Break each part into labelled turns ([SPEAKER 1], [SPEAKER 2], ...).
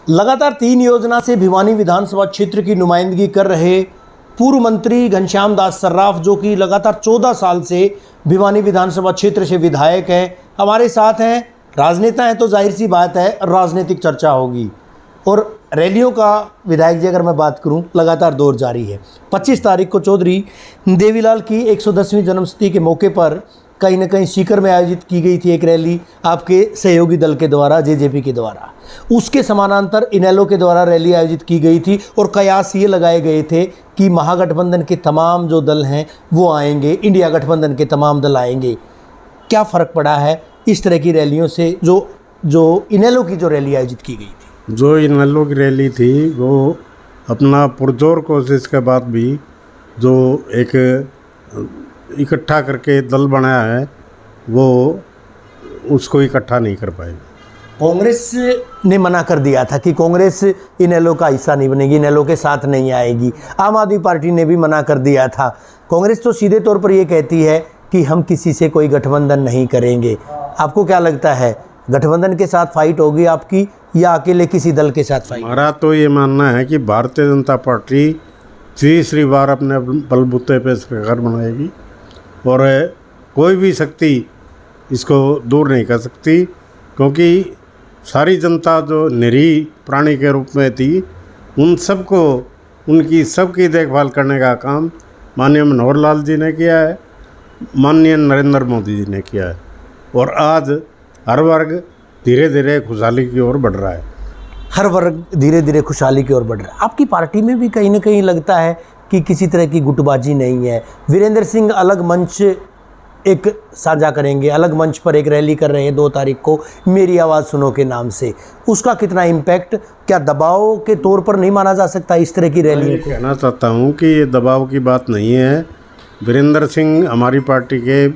[SPEAKER 1] लगातार 3 योजना से भिवानी विधानसभा क्षेत्र की नुमाइंदगी कर रहे पूर्व मंत्री घनश्याम दास सर्राफ, जो कि लगातार 14 साल से भिवानी विधानसभा क्षेत्र से विधायक हैं, हमारे साथ हैं। राजनेता हैं तो जाहिर सी बात है राजनीतिक चर्चा होगी। और रैलियों का विधायक जी अगर मैं बात करूं, लगातार दौर जारी है। 25 तारीख को चौधरी देवीलाल की 110वीं जन्मशती के मौके पर कहीं न कहीं सीकर में आयोजित की गई थी एक रैली आपके सहयोगी दल के द्वारा, जेजेपी के द्वारा। उसके समानांतर इनेलो के द्वारा रैली आयोजित की गई थी और कयास ये लगाए गए थे कि महागठबंधन के तमाम जो दल हैं वो आएंगे, इंडिया गठबंधन के तमाम दल आएंगे। क्या फ़र्क पड़ा है इस तरह की रैलियों से जो इनेलो की जो रैली आयोजित की गई थी?
[SPEAKER 2] जो इनेलो की रैली थी वो अपना पुरजोर कोशिश के बाद भी जो एक इकट्ठा करके दल बनाया है वो उसको इकट्ठा नहीं कर पाए।
[SPEAKER 1] कांग्रेस ने मना कर दिया था कि कांग्रेस इनेलो का हिस्सा नहीं बनेगी, इनेलो के साथ नहीं आएगी। आम आदमी पार्टी ने भी मना कर दिया था। कांग्रेस तो सीधे तौर पर ये कहती है कि हम किसी से कोई गठबंधन नहीं करेंगे। आपको क्या लगता है, गठबंधन के साथ फाइट होगी आपकी या अकेले किसी दल के साथ फाइट?
[SPEAKER 2] हमारा तो ये मानना है कि भारतीय जनता पार्टी तीसरी बार अपने बलबूते पे सरकार बनाएगी और कोई भी शक्ति इसको दूर नहीं कर सकती, क्योंकि सारी जनता जो निरीह प्राणी के रूप में थी उन सबको उनकी सबकी देखभाल करने का काम माननीय मनोहर लाल जी ने किया है, माननीय नरेंद्र मोदी जी ने किया है। और आज हर वर्ग धीरे धीरे खुशहाली की ओर बढ़ रहा है।
[SPEAKER 1] हर वर्ग धीरे धीरे खुशहाली की ओर बढ़ रहा है। आपकी पार्टी में भी कहीं ना कहीं लगता है कि किसी तरह की गुटबाजी नहीं है। वीरेंद्र सिंह अलग मंच एक साझा करेंगे, अलग मंच पर एक रैली कर रहे हैं 2 तारीख को, मेरी आवाज़ सुनो के नाम से। उसका कितना इम्पैक्ट, क्या दबाव के तौर पर नहीं माना जा सकता इस तरह की रैली को?
[SPEAKER 2] कहना चाहता हूँ कि ये दबाव की बात नहीं है। वीरेंद्र सिंह हमारी पार्टी के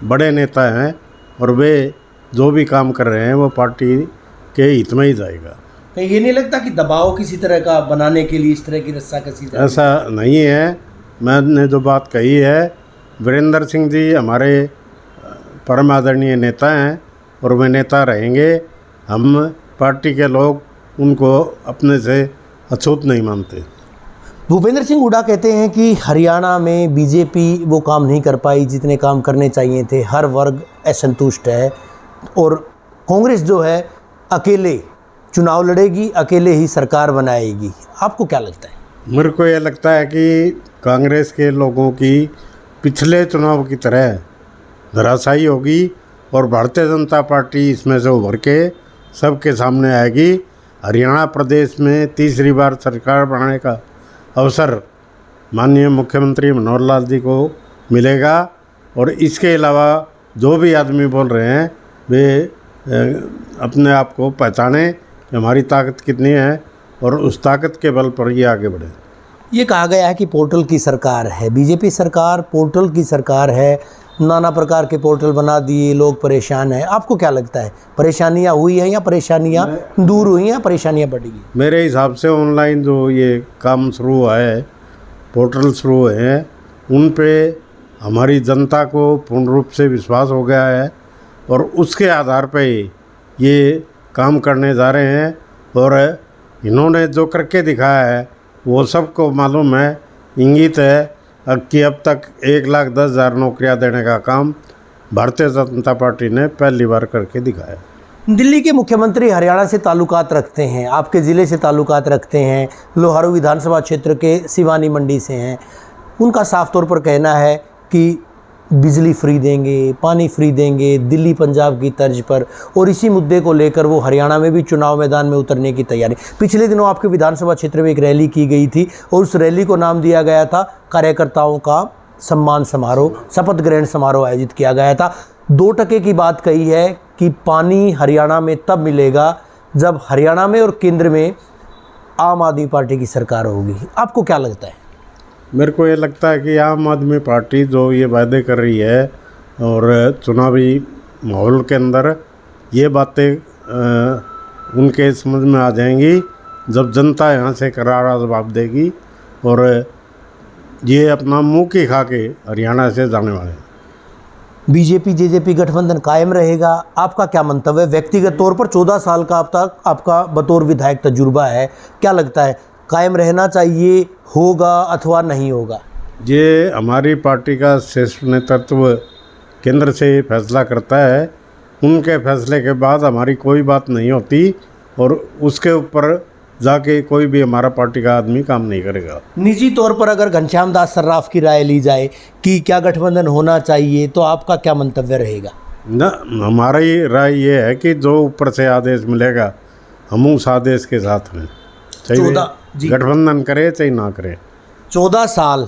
[SPEAKER 2] बड़े नेता हैं और वे जो भी काम कर रहे हैं वो पार्टी के हित में ही जाएगा।
[SPEAKER 1] कहीं ये नहीं लगता कि दबाव किसी तरह का बनाने के लिए इस तरह की रस्साकसी?
[SPEAKER 2] ऐसा नहीं है। मैंने जो बात कही है, वीरेंद्र सिंह जी हमारे परम आदरणीय नेता हैं और वे नेता रहेंगे। हम पार्टी के लोग उनको अपने से अछूत नहीं मानते।
[SPEAKER 1] भूपेंद्र सिंह हुड्डा कहते हैं कि हरियाणा में बीजेपी वो काम नहीं कर पाई जितने काम करने चाहिए थे, हर वर्ग असंतुष्ट है और कांग्रेस जो है अकेले चुनाव लड़ेगी, अकेले ही सरकार बनाएगी। आपको क्या लगता है?
[SPEAKER 2] मेरे को ये लगता है कि कांग्रेस के लोगों की पिछले चुनाव की तरह धराशायी होगी और भारतीय जनता पार्टी इसमें से उभर के सबके सामने आएगी। हरियाणा प्रदेश में तीसरी बार सरकार बनाने का अवसर माननीय मुख्यमंत्री मनोहर लाल जी को मिलेगा। और इसके अलावा जो भी आदमी बोल रहे हैं वे अपने आप को पहचाने कि हमारी ताकत कितनी है और उस ताकत के बल पर ये आगे बढ़े।
[SPEAKER 1] ये कहा गया है कि पोर्टल की सरकार है, बीजेपी सरकार पोर्टल की सरकार है, नाना प्रकार के पोर्टल बना दिए, लोग परेशान हैं। आपको क्या लगता है, परेशानियां हुई हैं या परेशानियां दूर हुई हैं या परेशानियां बढ़ी?
[SPEAKER 2] मेरे हिसाब से ऑनलाइन जो ये काम शुरू हुआ है, पोर्टल शुरू हुए हैं, उन पे हमारी जनता को पूर्ण रूप से विश्वास हो गया है और उसके आधार पे ये काम करने जा रहे हैं। और इन्होंने जो करके दिखाया है वो सबको मालूम है, इंगित है कि अब तक 1,10,000 नौकरियां देने का काम भारतीय जनता पार्टी ने पहली बार करके दिखाया।
[SPEAKER 1] दिल्ली के मुख्यमंत्री हरियाणा से ताल्लुकात रखते हैं, आपके ज़िले से ताल्लुकात रखते हैं, लोहारू विधानसभा क्षेत्र के सिवानी मंडी से हैं। उनका साफ तौर पर कहना है कि बिजली फ्री देंगे, पानी फ्री देंगे, दिल्ली पंजाब की तर्ज पर, और इसी मुद्दे को लेकर वो हरियाणा में भी चुनाव मैदान में उतरने की तैयारी। पिछले दिनों आपके विधानसभा क्षेत्र में एक रैली की गई थी और उस रैली को नाम दिया गया था कार्यकर्ताओं का सम्मान समारोह, शपथ ग्रहण समारोह आयोजित किया गया था। 2% की बात कही है कि पानी हरियाणा में तब मिलेगा जब हरियाणा में और केंद्र में आम आदमी पार्टी की सरकार होगी। आपको क्या लगता है?
[SPEAKER 2] मेरे को ये लगता है कि आम आदमी पार्टी जो ये वायदे कर रही है और चुनावी माहौल के अंदर ये बातें उनके समझ में आ जाएंगी जब जनता यहाँ से करारा जवाब देगी और ये अपना मुँह की खा के हरियाणा से जाने वाले हैं।
[SPEAKER 1] बीजेपी जेजेपी गठबंधन कायम रहेगा, आपका क्या मंतव्य है? व्यक्तिगत तौर पर 14 साल का अब तक आपका बतौर विधायक तजुर्बा है, क्या लगता है कायम रहना चाहिए, होगा अथवा नहीं होगा?
[SPEAKER 2] ये हमारी पार्टी का शीर्ष नेतृत्व केंद्र से फैसला करता है। उनके फैसले के बाद हमारी कोई बात नहीं होती और उसके ऊपर जाके कोई भी हमारा पार्टी का आदमी काम नहीं करेगा।
[SPEAKER 1] निजी तौर पर अगर घनश्याम दास सर्राफ की राय ली जाए कि क्या गठबंधन होना चाहिए, तो आपका क्या मंतव्य रहेगा?
[SPEAKER 2] न, हमारी राय ये है कि जो ऊपर से आदेश मिलेगा हम उस आदेश के साथ हैं, चाहे गठबंधन करे चाहे ना करे।
[SPEAKER 1] 14 साल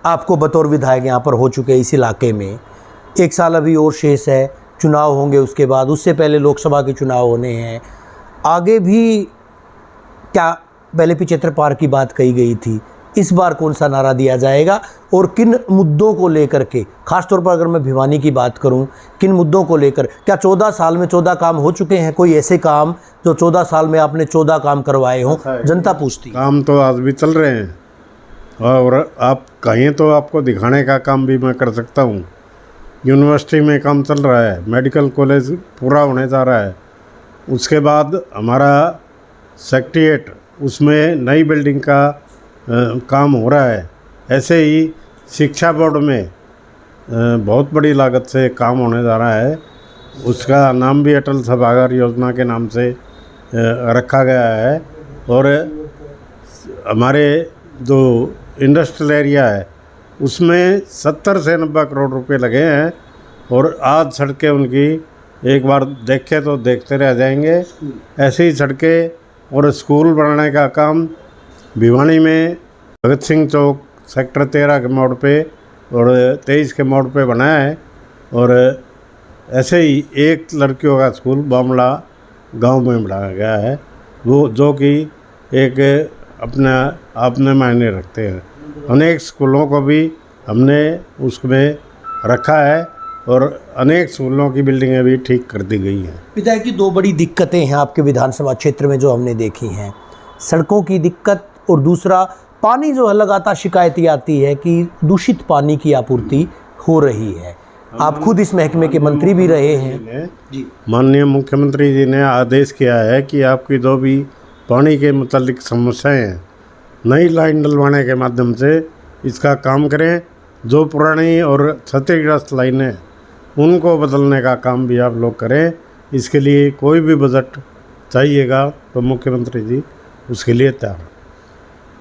[SPEAKER 1] आपको बतौर विधायक यहाँ पर हो चुके हैं इस इलाके में, 1 साल अभी और शेष है, चुनाव होंगे उसके बाद, उससे पहले लोकसभा के चुनाव होने हैं, आगे भी क्या पहले 75 पार की बात कही गई थी, इस बार कौन सा नारा दिया जाएगा और किन मुद्दों को लेकर के, खासतौर पर अगर मैं भिवानी की बात करूं, किन मुद्दों को लेकर? क्या 14 साल में 14 काम हो चुके हैं? कोई ऐसे काम जो 14 साल में आपने 14 काम करवाए हों? जनता पूछती।
[SPEAKER 2] काम तो आज भी चल रहे हैं और आप कहें तो आपको दिखाने का काम भी मैं कर सकता हूँ। यूनिवर्सिटी में काम चल रहा है, मेडिकल कॉलेज पूरा होने जा रहा है, उसके बाद हमारा सेक्रेटेरिएट उसमें नई बिल्डिंग का काम हो रहा है। ऐसे ही शिक्षा बोर्ड में बहुत बड़ी लागत से काम होने जा रहा है, उसका नाम भी अटल सभागार योजना के नाम से रखा गया है। और हमारे जो इंडस्ट्रियल एरिया है उसमें 70 से 90 करोड़ रुपए लगे हैं और आज सड़कें उनकी एक बार देखे तो देखते रह जाएंगे। ऐसी ही सड़कें और स्कूल बनाने का काम भिवानी में भगत सिंह चौक सेक्टर 13 के मोड़ पे और 23 के मोड़ पे बनाया है। और ऐसे ही एक लड़कियों का स्कूल बामला गांव में बनाया गया है, वो जो कि एक अपना आपने मायने रखते हैं। अनेक स्कूलों को भी हमने उसमें रखा है और अनेक स्कूलों की बिल्डिंगें भी ठीक कर दी गई हैं।
[SPEAKER 1] विधायक की 2 बड़ी दिक्कतें हैं आपके विधानसभा क्षेत्र में जो हमने देखी हैं, सड़कों की दिक्कत और दूसरा पानी जो है लगातार शिकायतें आती है कि दूषित पानी की आपूर्ति हो रही है। आप खुद इस महकमे के मंत्री भी रहे हैं जी।
[SPEAKER 2] माननीय मुख्यमंत्री जी ने आदेश किया है कि आपकी जो भी पानी के मुतालिक समस्याएं हैं नई लाइन डलवाने के माध्यम से इसका काम करें। जो पुरानी और क्षतिग्रस्त लाइनें उनको बदलने का काम भी आप लोग करें। इसके लिए कोई भी बजट चाहिएगा तो मुख्यमंत्री जी उसके लिए तैयार।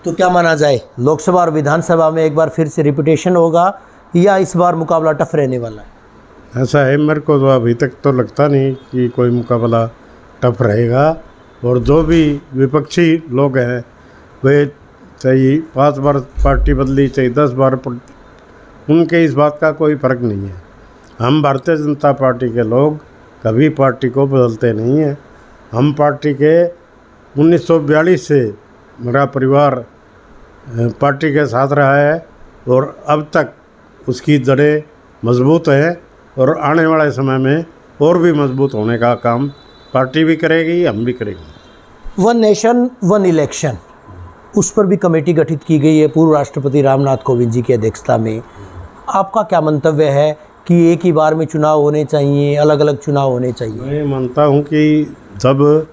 [SPEAKER 1] तो क्या माना जाए, लोकसभा और विधानसभा में एक बार फिर से रिपीटेशन होगा या इस बार मुकाबला टफ रहने वाला है?
[SPEAKER 2] ऐसा है, मेरे को तो अभी तक तो लगता नहीं कि कोई मुकाबला टफ रहेगा। और जो भी विपक्षी लोग हैं वे चाहे 5 बार पार्टी बदली चाहे 10 बार, उनके इस बात का कोई फ़र्क नहीं है। हम भारतीय जनता पार्टी के लोग कभी पार्टी को बदलते नहीं हैं। हम पार्टी के 1942 से मेरा परिवार पार्टी के साथ रहा है और अब तक उसकी जड़ें मजबूत हैं और आने वाले समय में और भी मजबूत होने का काम पार्टी भी करेगी, हम भी करेंगे।
[SPEAKER 1] 1 नेशन 1 इलेक्शन, उस पर भी कमेटी गठित की गई है पूर्व राष्ट्रपति रामनाथ कोविंद जी की अध्यक्षता में। आपका क्या मंतव्य है कि एक ही बार में चुनाव होने चाहिए, अलग अलग चुनाव होने चाहिए?
[SPEAKER 2] मैं मानता हूं कि जब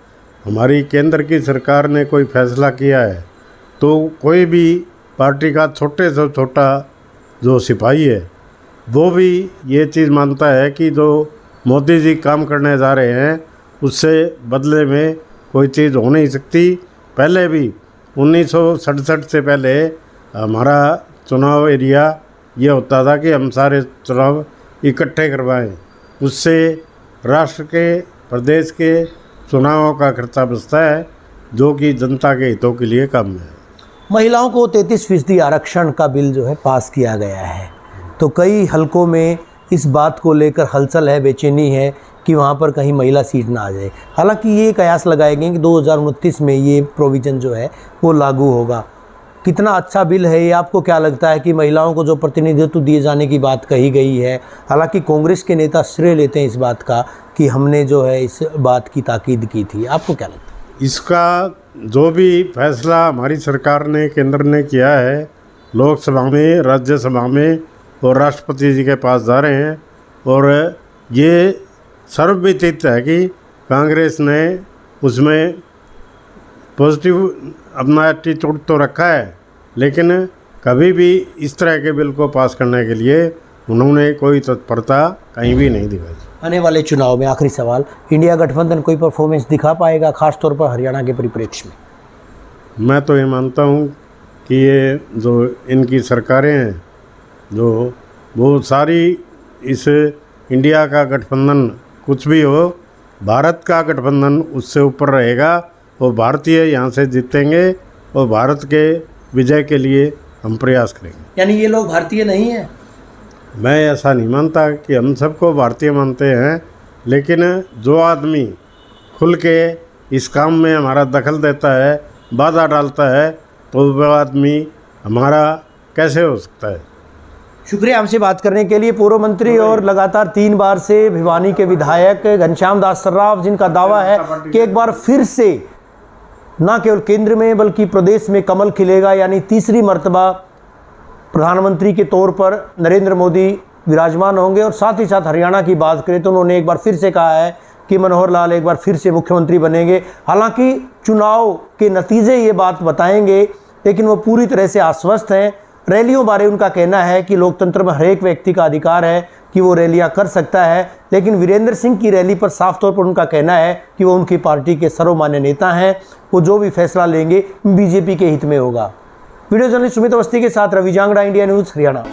[SPEAKER 2] हमारी केंद्र की सरकार ने कोई फैसला किया है तो कोई भी पार्टी का छोटे से छोटा जो सिपाही है वो भी ये चीज़ मानता है कि जो मोदी जी काम करने जा रहे हैं उससे बदले में कोई चीज़ हो नहीं सकती। पहले भी 1967 से पहले हमारा चुनाव एरिया ये होता था कि हम सारे चुनाव इकट्ठे करवाएं, उससे राष्ट्र के प्रदेश के चुनावों का खर्चा बचता है जो कि जनता के हितों के लिए काम है।
[SPEAKER 1] महिलाओं को 33% आरक्षण का बिल जो है पास किया गया है, तो कई हलकों में इस बात को लेकर हलचल है, बेचैनी है कि वहाँ पर कहीं महिला सीट ना आ जाए। हालांकि ये कयास लगाए गए कि 2029 में ये प्रोविज़न जो है वो लागू होगा। कितना अच्छा बिल है ये, आपको क्या लगता है कि महिलाओं को जो प्रतिनिधित्व दिए जाने की बात कही गई है, हालांकि कांग्रेस के नेता श्रेय लेते हैं इस बात का कि हमने जो है इस बात की ताकीद की थी, आपको क्या लगता है?
[SPEAKER 2] इसका जो भी फैसला हमारी सरकार ने केंद्र ने किया है, लोकसभा में, राज्यसभा में और राष्ट्रपति जी के पास जा रहे हैं और ये सर्वविदित है कि कांग्रेस ने उसमें पॉजिटिव अपना एटीट्यूड तो रखा है, लेकिन कभी भी इस तरह के बिल को पास करने के लिए उन्होंने कोई तत्परता कहीं भी नहीं दिखाई।
[SPEAKER 1] आने वाले चुनाव में आखिरी सवाल, इंडिया गठबंधन कोई परफॉर्मेंस दिखा पाएगा, खासतौर पर हरियाणा के परिप्रेक्ष्य में?
[SPEAKER 2] मैं तो ये मानता हूँ कि ये जो इनकी सरकारें हैं जो वो सारी इस इंडिया का गठबंधन कुछ भी हो, भारत का गठबंधन उससे ऊपर रहेगा और भारतीय यहाँ से जीतेंगे और भारत के विजय के लिए हम प्रयास करेंगे।
[SPEAKER 1] यानी ये लोग भारतीय नहीं हैं?
[SPEAKER 2] मैं ऐसा नहीं मानता कि हम सबको भारतीय मानते हैं, लेकिन जो आदमी खुल के इस काम में हमारा दखल देता है, बाधा डालता है, तो वह आदमी हमारा कैसे हो सकता है।
[SPEAKER 1] शुक्रिया हमसे बात करने के लिए। पूर्व मंत्री और लगातार 3 बार से भिवानी के विधायक घनश्याम दास सर्राफ, जिनका दावा है कि एक बार फिर से न केवल केंद्र में बल्कि प्रदेश में कमल खिलेगा, यानी तीसरी मर्तबा प्रधानमंत्री के तौर पर नरेंद्र मोदी विराजमान होंगे। और साथ ही साथ हरियाणा की बात करें तो उन्होंने एक बार फिर से कहा है कि मनोहर लाल एक बार फिर से मुख्यमंत्री बनेंगे। हालांकि चुनाव के नतीजे ये बात बताएंगे, लेकिन वो पूरी तरह से आश्वस्त हैं। रैलियों बारे उनका कहना है कि लोकतंत्र में हर एक व्यक्ति का अधिकार है कि वो रैलियां कर सकता है, लेकिन वीरेंद्र सिंह की रैली पर साफ तौर पर उनका कहना है कि वो उनकी पार्टी के सर्वमान्य नेता हैं, वो जो भी फैसला लेंगे बीजेपी के हित में होगा। वीडियो जर्नलिस्ट सुमित अवस्थी के साथ रवि जांगड़ा, इंडिया न्यूज़, हरियाणा।